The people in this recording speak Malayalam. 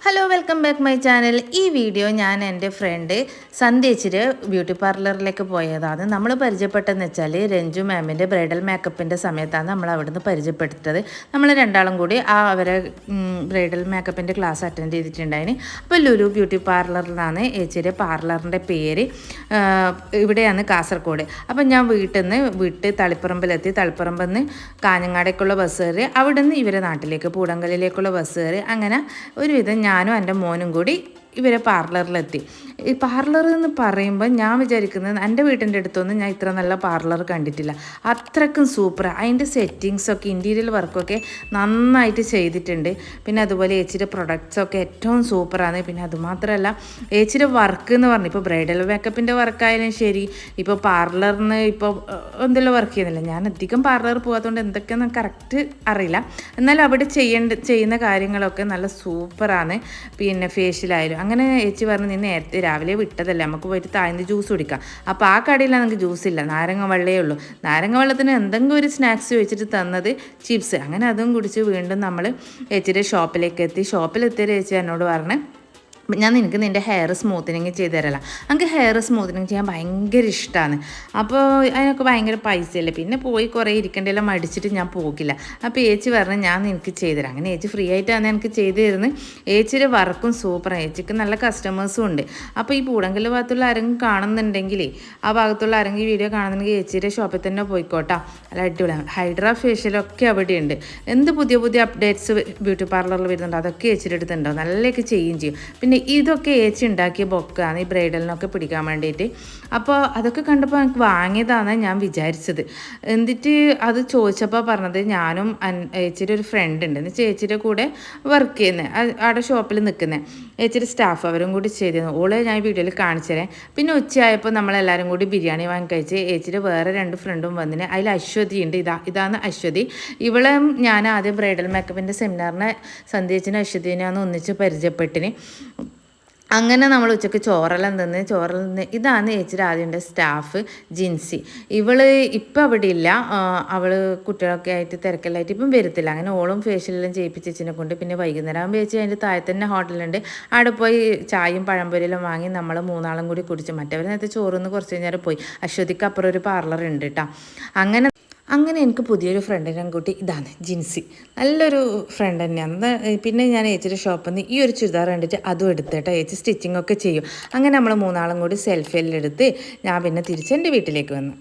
Hello welcome back my channel. ഈ വീഡിയോ ഞാൻ എൻ്റെ ഫ്രണ്ട് സന്ധ്യച്ചിട്ട് ബ്യൂട്ടി പാർലറിലേക്ക് പോയതാണ്. നമ്മൾ പരിചയപ്പെട്ടതെന്ന് വെച്ചാൽ രഞ്ജു മാമിൻ്റെ ബ്രൈഡൽ മേക്കപ്പിൻ്റെ സമയത്താണ് നമ്മൾ അവിടുന്ന് പരിചയപ്പെട്ടത്. നമ്മൾ രണ്ടാളും കൂടി അവരെ ബ്രൈഡൽ മേക്കപ്പിൻ്റെ ക്ലാസ് അറ്റൻഡ് ചെയ്തിട്ടുണ്ടായിന്. അപ്പോൾ ലുലു ബ്യൂട്ടി പാർലറിലാണ് ഏച്ചിയുടെ പാർലറിൻ്റെ പേര്. ഇവിടെയാണ് കാസർഗോഡ്. അപ്പം ഞാൻ വീട്ടിൽ നിന്ന് തളിപ്പറമ്പിലെത്തി. തളിപ്പറമ്പിൽ നിന്ന് കാഞ്ഞങ്ങാടേക്കുള്ള ബസ് കയറി. അവിടെ നിന്ന് ഇവരെ നാട്ടിലേക്ക് പൂടങ്കലിലേക്കുള്ള ബസ് കയറി. അങ്ങനെ ഒരുവിധം ഞാനും എൻ്റെ മോനും കൂടി ഇവരെ പാർലറിലെത്തി. ഈ പാർലർ എന്ന് പറയുമ്പോൾ ഞാൻ വിചാരിക്കുന്നത് എൻ്റെ വീട്ടിൻ്റെ അടുത്തൊന്നും ഞാൻ ഇത്ര നല്ല പാർലർ കണ്ടിട്ടില്ല. അത്രയ്ക്കും സൂപ്പറാണ്. അതിൻ്റെ സെറ്റിങ്സൊക്കെ ഇൻറ്റീരിയൽ വർക്കൊക്കെ നന്നായിട്ട് ചെയ്തിട്ടുണ്ട്. പിന്നെ അതുപോലെ ഏച്ചിയുടെ പ്രൊഡക്ട്സൊക്കെ ഏറ്റവും സൂപ്പറാണ്. പിന്നെ അതുമാത്രമല്ല ഏച്ചിയുടെ വർക്ക് എന്ന് പറഞ്ഞു, ഇപ്പോൾ ബ്രൈഡൽ മേക്കപ്പിൻ്റെ വർക്കായാലും ശരി, ഇപ്പോൾ പാർലറിന് ഇപ്പോൾ എന്തെല്ലാം വർക്ക് ചെയ്യുന്നില്ല. ഞാൻ അധികം പാർലർ പോകാത്തതുകൊണ്ട് എന്തൊക്കെയെന്ന് കറക്റ്റ് അറിയില്ല. എന്നാലും അവിടെ ചെയ്യുന്ന കാര്യങ്ങളൊക്കെ നല്ല സൂപ്പറാണ്. പിന്നെ ഫേഷ്യലായാലും അങ്ങനെ ഏച്ചി പറഞ്ഞു, നീ നേരത്തെ രാവിലെ വിട്ടതല്ലേ, നമുക്ക് പോയിട്ട് താഴ്ന്ന് ജ്യൂസ് കുടിക്കാം. അപ്പോൾ ആ കടയിൽ നമുക്ക് ജ്യൂസ് ഇല്ല, നാരങ്ങ വെള്ളയേ ഉള്ളൂ. നാരങ്ങ വെള്ളത്തിന് എന്തെങ്കിലും ഒരു സ്നാക്സ് വെച്ചിട്ട് തന്നത് ചിപ്സ്. അങ്ങനെ അതും കുടിച്ച് വീണ്ടും നമ്മൾ ഏച്ചിയുടെ ഷോപ്പിലേക്ക് എത്തി. ഷോപ്പിലെത്തിയ ഏച്ചി എന്നോട് പറഞ്ഞു, ഞാൻ നിനക്ക് നിൻ്റെ ഹെയർ സ്മൂത്തനിങ് ചെയ്ത് തരാമല്ലോ. എനിക്ക് ഹെയർ സ്മൂത്തനിങ് ചെയ്യാൻ ഭയങ്കര ഇഷ്ടമാണ്. അപ്പോൾ അതിനൊക്കെ ഭയങ്കര പൈസയല്ലേ, പിന്നെ പോയി കുറേ ഇരിക്കേണ്ടതെല്ലാം മടിച്ചിട്ട് ഞാൻ പോകില്ല. അപ്പോൾ ഏച്ചി പറഞ്ഞു, ഞാൻ നിനക്ക് ചെയ്തു തരാം. അങ്ങനെ ഏച്ചി ഫ്രീ ആയിട്ടാണ് എനിക്ക് ചെയ്തു തരുന്നത്. ഏച്ചിയുടെ വർക്കും സൂപ്പറാണ്. ഏച്ചിക്ക് നല്ല കസ്റ്റമേഴ്സും ഉണ്ട്. അപ്പോൾ ഈ പൂടങ്കൽ ഭാഗത്തുള്ള ആരെങ്കിലും കാണുന്നുണ്ടെങ്കിൽ, ആ ഭാഗത്തുള്ള ആരെങ്കിലും വീഡിയോ കാണുന്നുണ്ടെങ്കിൽ ഏച്ചിയുടെ ഷോപ്പിൽ തന്നെ പോയിക്കോട്ടാ. നല്ല അടിപൊളിയാണ്. ഹൈഡ്രാ ഫേഷ്യലൊക്കെ അവിടെയുണ്ട്. എന്ത് പുതിയ പുതിയ അപ്ഡേറ്റ്സ് ബ്യൂട്ടി പാർലറിൽ വരുന്നുണ്ട് അതൊക്കെ ഏച്ചിയുടെ അടുത്തുണ്ടാവും. നല്ലതൊക്കെ ചെയ്യുകയും ചെയ്യും. പിന്നെ ഇതൊക്കെ ഏച്ചി ഉണ്ടാക്കിയ ബൊക്കാണ് ഈ ബ്രൈഡലിനൊക്കെ പിടിക്കാൻ വേണ്ടിയിട്ട്. അപ്പോൾ അതൊക്കെ കണ്ടപ്പോൾ എനിക്ക് വാങ്ങിയതാണ് ഞാൻ വിചാരിച്ചത്. എന്നിട്ട് അത് ചോദിച്ചപ്പോൾ പറഞ്ഞത്, ഞാനും ഏച്ചിയുടെ ഒരു ഫ്രണ്ട് ഉണ്ട്, എന്ന് ചേച്ചിയുടെ കൂടെ വർക്ക് ചെയ്യുന്നത്, അവിടെ ഷോപ്പിൽ നിൽക്കുന്നത് ഏച്ചിയുടെ സ്റ്റാഫ്, അവരും കൂടി ചെയ്തിരുന്നു. ഓളെ ഞാൻ വീഡിയോയിൽ കാണിച്ചു തരാം. പിന്നെ ഉച്ചയായപ്പോൾ നമ്മളെല്ലാവരും കൂടി ബിരിയാണി വാങ്ങി കഴിച്ച്. ഏച്ചിയുടെ വേറെ 2 ഫ്രണ്ടും വന്നിന്. അതിൽ അശ്വതി ഉണ്ട്. ഇതാണ് അശ്വതി. ഇവളെ ഞാൻ ആദ്യം ബ്രൈഡൽ മേക്കപ്പിൻ്റെ സെമിനാറിനെ സന്ധ്യച്ചിനെ അശ്വതിനെയാണ് ഒന്നിച്ച് പരിചയപ്പെട്ടിന്. അങ്ങനെ നമ്മൾ ഉച്ചയ്ക്ക് ചോറെല്ലാം തിന്ന് ഇതാണ് ഏച്ചിയുടെ ആദ്യൻ്റെ സ്റ്റാഫ് ജിൻസി. ഇവള് ഇപ്പം അവിടെ ഇല്ല. അവൾ കുട്ടികളൊക്കെ ആയിട്ട് തിരക്കെല്ലായിട്ട് ഇപ്പം വരത്തില്ല. അങ്ങനെ ഓളും ഫേഷ്യലെല്ലാം ചെയ്യിപ്പിച്ച് ചേച്ചിനെ കൊണ്ട്. പിന്നെ വൈകുന്നേരം ആകുമ്പോൾ ചേച്ചി അതിൻ്റെ താഴെ തന്നെ ഹോട്ടലുണ്ട്, അവിടെ പോയി ചായയും പഴംപൊരിയെല്ലാം വാങ്ങി നമ്മൾ 3 കൂടി കുടിച്ചു. മറ്റവർ നേരത്തെ ചോറിന്ന് കുറച്ച് കഴിഞ്ഞാൽ പോയി. അശ്വതിക്ക് അപ്പുറം ഒരു പാർലർ ഉണ്ട് കേട്ടോ. അങ്ങനെ എനിക്ക് പുതിയൊരു ഫ്രണ്ടിനെ കൂട്ടി. ഇതാണ് ജിൻസി, നല്ലൊരു ഫ്രണ്ട് തന്നെയാണ്. പിന്നെ ഞാൻ ഏച്ചിയുടെ ഷോപ്പിൽ നിന്ന് ഈ ഒരു ചുരിദാർ കണ്ടിട്ട് അതും എടുത്തേട്ടോ. ഏച്ചി സ്റ്റിച്ചിങ് ഒക്കെ ചെയ്യും. അങ്ങനെ നമ്മൾ 3 കൂടി സെൽഫിയെല്ലാം എടുത്ത് ഞാൻ പിന്നെ തിരിച്ച് എൻ്റെ വീട്ടിലേക്ക് വന്നു.